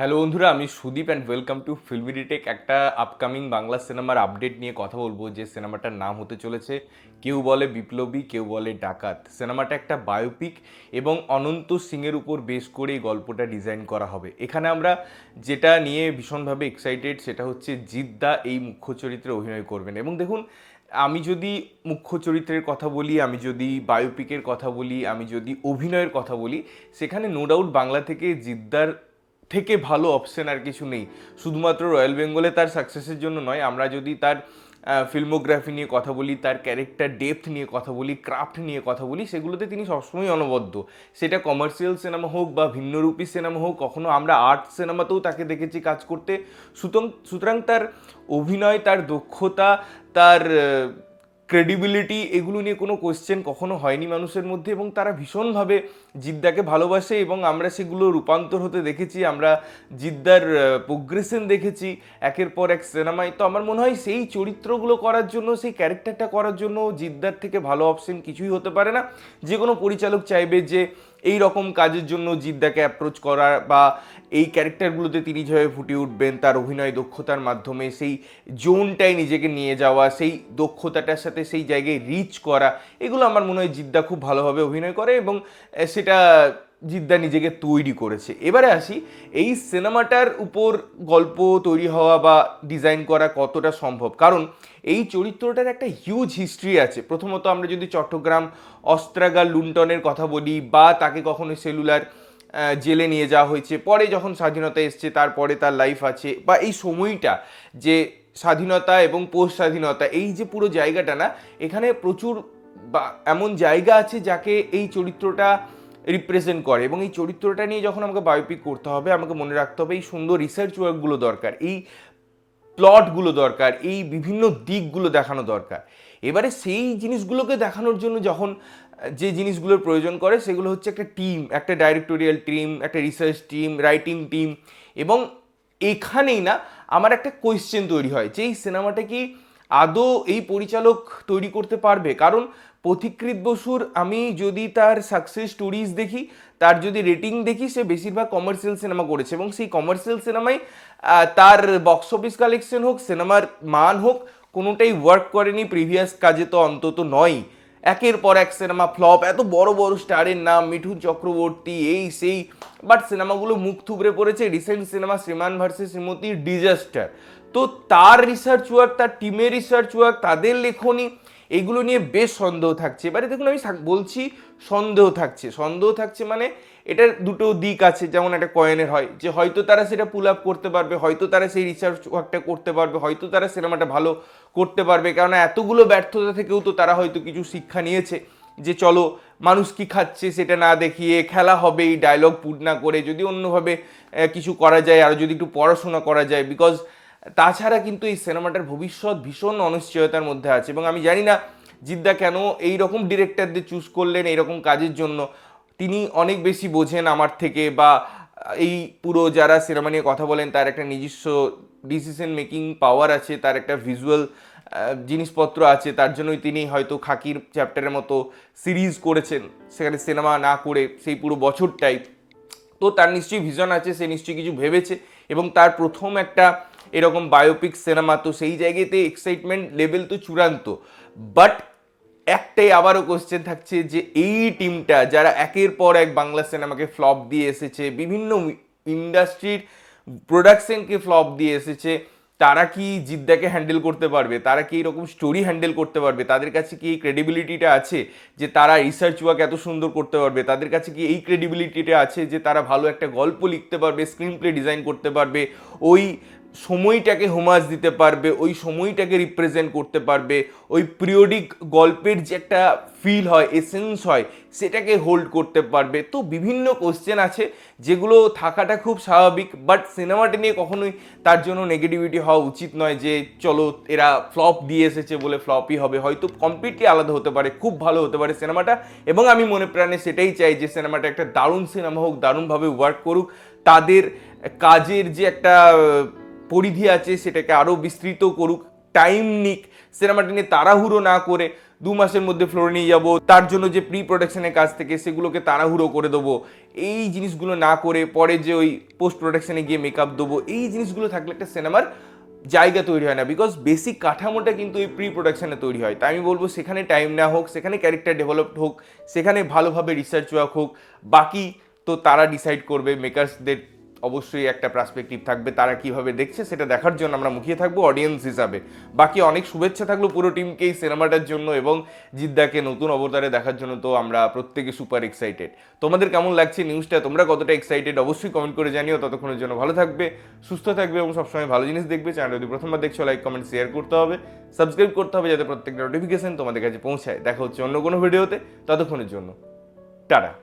Hello বন্ধুরা, আমি Sudip and welcome to ফিল্মিডিটেক। একটা আপকামিং বাংলা সিনেমার আপডেট নিয়ে কথা বলবো। যে সিনেমাটার নাম হতে চলেছে কেউ বলে বিপ্লবী, কেউ বলে ডাকাত। সিনেমাটা একটা বায়োপিক এবং অনন্ত সিংয়ের উপর বেস করে এই গল্পটা ডিজাইন করা হবে। এখানে আমরা যেটা নিয়ে ভীষণভাবে এক্সাইটেড সেটা হচ্ছে জিদ্দা এই মুখ্য চরিত্রে অভিনয় করবেন। এবং দেখুন, আমি যদি মুখ্য চরিত্রের কথা বলি, আমি যদি বায়োপিকের কথা বলি, আমি যদি অভিনয়ের কথা বলি, সেখানে নো ডাউট বাংলা থেকে জিদ্দার থেকে ভালো অপশন আর কিছু নেই। শুধুমাত্র রয়্যাল বেঙ্গলে তার সাকসেসের জন্য নয়, আমরা যদি তার ফিল্মোগ্রাফি নিয়ে কথা বলি, তার ক্যারেক্টার ডেপথ নিয়ে কথা বলি, ক্রাফট নিয়ে কথা বলি, সেগুলোতে তিনি সবসময় অনবদ্য। সেটা কমার্শিয়াল সিনেমা হোক বা ভিন্নরূপী সিনেমা হোক, কখনো আমরা আর্ট সিনেমাতেও তাকে দেখেছি কাজ করতে। সুতরাং তার অভিনয়, তার দক্ষতা, তার ক্রেডিবিলিটি, এগুলো নিয়ে কোনো কোয়েশ্চেন কখনো হয়নি মানুষের মধ্যে। এবং তারা ভীষণভাবে জিদ্দাকে ভালোবাসে এবং আমরা সেগুলো রূপান্তর হতে দেখেছি। আমরা জিদ্দার প্রোগ্রেশন দেখেছি একের পর এক সিনেমায়। তো আমার মনে হয় সেই চরিত্রগুলো করার জন্য, সেই ক্যারেক্টারটা করার জন্য জিদ্দার থেকে ভালো অপশন কিছুই হতে পারে না। যে কোনো পরিচালক চাইবে যে এই রকম কাজের জন্য জিদ্দাকে অ্যাপ্রোচ করা, বা এই ক্যারেক্টারগুলোতে তিনি যেভাবে ফুটে উঠবেন তার অভিনয় দক্ষতার মাধ্যমে, সেই জোনটায় নিজেকে নিয়ে যাওয়া, সেই দক্ষতাটার সাথে সেই জায়গায় রিচ করা, এগুলো আমার মনে হয় জিদ্দা খুব ভালোভাবে অভিনয় করে এবং সেটা জিদ্দা নিজেকে তৈরি করেছে। এবারে আসি, এই সিনেমাটার উপর গল্প তৈরি হওয়া বা ডিজাইন করা কতটা সম্ভব। কারণ এই চরিত্রটার একটা হিউজ হিস্ট্রি আছে। প্রথমত আমরা যদি চট্টগ্রাম অস্ত্রাগার লুণ্ঠনের কথা বলি, বা তাকে কখনো সেলুলার জেলে নিয়ে যাওয়া হয়েছে, পরে যখন স্বাধীনতা এসছে তারপরে তার লাইফ আছে, বা এই সময়টা যে স্বাধীনতা এবং পোস্ট স্বাধীনতা, এই যে পুরো জায়গাটা না, এখানে প্রচুর বা এমন জায়গা আছে যাকে এই চরিত্রটা রিপ্রেজেন্ট করে। এবং এই চরিত্রটা নিয়ে যখন আমাকে বায়োপিক করতে হবে, আমাকে মনে রাখতে হবে এই সুন্দর রিসার্চ ওয়ার্কগুলো দরকার, এই প্লটগুলো দরকার, এই বিভিন্ন দিকগুলো দেখানো দরকার। এবারে সেই জিনিসগুলোকে দেখানোর জন্য যখন যে জিনিসগুলোর প্রয়োজন করে, সেগুলো হচ্ছে একটা টিম, একটা ডাইরেক্টোরিয়াল টিম, একটা রিসার্চ টিম, রাইটিং টিম। এবং এখানেই না আমার একটা কোয়েশ্চেন তৈরি হয় যে এই সিনেমাটা কি আদৌ এই পরিচালক তৈরি করতে পারবে। কারণ পথিকৃৎ বসুর আমি যদি তার সাকসেস স্টোরিজ দেখি, তার যদি রেটিং দেখি, সে বেশিরভাগ কমার্শিয়াল সিনেমা করেছে এবং সেই কমার্শিয়াল সিনেমায় তার বক্স অফিস কালেকশন হোক, সিনেমার মান হোক, কোনোটাই ওয়ার্ক করেনি। প্রিভিয়াস কাজে তো অন্তত নয়। একের পর এক সিনেমা ফ্লপ, এত বড় বড় স্টারের নাম, মিঠুন চক্রবর্তী, এই সেই, বাট সিনেমাগুলো মুখ থুবড়ে পড়েছে। রিসেন্ট সিনেমা শ্রীমান ভার্সেস শ্রীমতী ডিজাস্টার। তো তার রিসার্চ ওয়ার্ক, তার টিমের রিসার্চ ওয়ার্ক, তাদের লেখনী, এগুলো নিয়ে বেশ সন্দেহ থাকছে। এবারে দেখুন, আমি বলছি সন্দেহ থাকছে মানে এটার দুটো দিক আছে। যেমন একটা কয়েনের হয় যে হয়তো তারা সেটা পুল আপ করতে পারবে, হয়তো তারা সেই রিসার্চ ওয়ার্কটা করতে পারবে, হয়তো তারা সিনেমাটা ভালো করতে পারবে। কেননা এতগুলো ব্যর্থতা থেকেও তো তারা হয়তো কিছু শিক্ষা নিয়েছে যে চলো মানুষ কি খাচ্ছে সেটা না দেখিয়ে খেলা হবে, এই ডায়লগ পুট না করে যদি অন্যভাবে কিছু করা যায়, আর যদি একটু পড়াশোনা করা যায়। বিকজ তাছাড়া কিন্তু এই সিনেমাটার ভবিষ্যৎ ভীষণ অনিশ্চয়তার মধ্যে আছে। এবং আমি জানি না জিদ্দা কেন এই রকম ডিরেক্টরদের চুজ করলেন এইরকম কাজের জন্য। তিনি অনেক বেশি বোঝেন আমার থেকে, বা এই পুরো যারা সিনেমা নিয়ে কথা বলেন তার একটা নিজস্ব ডিসিশন মেকিং পাওয়ার আছে, তার একটা ভিজুয়াল জিনিসপত্র আছে। তার জন্যই তিনি হয়তো খাকির চ্যাপ্টারের মতো সিরিজ করেছেন, সেখানে সিনেমা না করে সেই পুরো বছরটাই। তো তার নিশ্চয়ই ভিশন আছে, সে নিশ্চয়ই কিছু ভেবেছে। এবং তার প্রথম একটা এরকম বায়োপিক সিনেমা, তো সেই জায়গাতে এক্সাইটমেন্ট লেভেল তো চূড়ান্ত। বাট একটাই আবারও কোশ্চেন থাকছে যে এই টিমটা যারা একের পর এক বাংলা সিনেমাকে ফ্লপ দিয়ে এসেছে, বিভিন্ন ইন্ডাস্ট্রির প্রোডাকশনকে ফ্লপ দিয়ে এসেছে, তারা কি জিদ্দাকে হ্যান্ডেল করতে পারবে? তারা কি এরকম স্টোরি হ্যান্ডেল করতে পারবে? তাদের কাছে কি এই ক্রেডিবিলিটিটা আছে যে তারা রিসার্চ ওয়ার্ক এত সুন্দর করতে পারবে? তাদের কাছে কি এই ক্রেডিবিলিটিটা আছে যে তারা ভালো একটা গল্প লিখতে পারবে, স্ক্রিন প্লে ডিজাইন করতে পারবে, ওই সময়টাকে হোমাজ দিতে পারবে, ওই সময়টাকে রিপ্রেজেন্ট করতে পারবে, ওই পিরিয়ডিক গল্পের যে একটা ফিল হয়, এসেন্স হয়, সেটাকে হোল্ড করতে পারবে? তো বিভিন্ন কোশ্চেন আছে যেগুলো থাকাটা খুব স্বাভাবিক। বাট সিনেমাটা নিয়ে কখনোই তার জন্য নেগেটিভিটি হওয়া উচিত নয় যে চলো এরা ফ্লপ দিয়ে এসেছে বলে ফ্লপই হবে। হয়তো কমপ্লিটলি আলাদা হতে পারে, খুব ভালো হতে পারে সিনেমাটা। এবং আমি মনে প্রাণে সেটাই চাই যে সিনেমাটা একটা দারুণ সিনেমা হোক, দারুণভাবে ওয়ার্ক করুক, তাদের কাজের যে একটা পরিধি আছে সেটাকে আরও বিস্তৃত করুক, টাইম নিক, সিনেমাটা নিয়ে তাড়াহুড়ো না করে 2 মাসের মধ্যে ফ্লোরে নিয়ে যাব, তার জন্য যে প্রি প্রোডাকশনের কাজ থেকে সেগুলোকে তাড়াহুড়ো করে দেবো, এই জিনিসগুলো না করে পরে যে ওই পোস্ট প্রোডাকশনে গিয়ে মেকআপ দেবো, এই জিনিসগুলো থাকলে একটা সিনেমার জায়গা তৈরি হয় না। বিকজ বেসিক কাঠামোটা কিন্তু এই প্রি প্রোডাকশনে তৈরি হয়। তাই আমি বলবো সেখানে টাইম নেওয়া হোক, সেখানে ক্যারেক্টার ডেভেলপড হোক, সেখানে ভালোভাবে রিসার্চ ওয়ার্ক হোক। বাকি তো তারা ডিসাইড করবে, মেকার্সদের অবশ্যই একটা পার্সপেক্টিভ থাকবে, তারা কিভাবে দেখছে সেটা দেখার জন্য আমরা মুখিয়ে থাকবো অডিয়েন্স হিসাবে। বাকি অনেক শুভেচ্ছা থাকলো পুরো টিমকে এই সিনেমাটার জন্য এবং জিদ্দাকে নতুন অবতারে দেখার জন্য। তো আমরা প্রত্যেকে সুপার এক্সাইটেড। তোমাদের কেমন লাগছে নিউজটা, তোমরা কতটা এক্সাইটেড অবশ্যই কমেন্ট করে জানিও। ততক্ষণের জন্য ভালো থাকবে, সুস্থ থাকবে এবং সবসময় ভালো জিনিস দেখবে। চ্যানেল যদি প্রথমবার দেখছো লাইক কমেন্ট শেয়ার করতে হবে, সাবস্ক্রাইব করতে হবে যাতে প্রত্যেকটা নোটিফিকেশন তোমাদের কাছে পৌঁছায়। দেখা হচ্ছে অন্য কোনো ভিডিওতে, ততক্ষণের জন্য টাটা।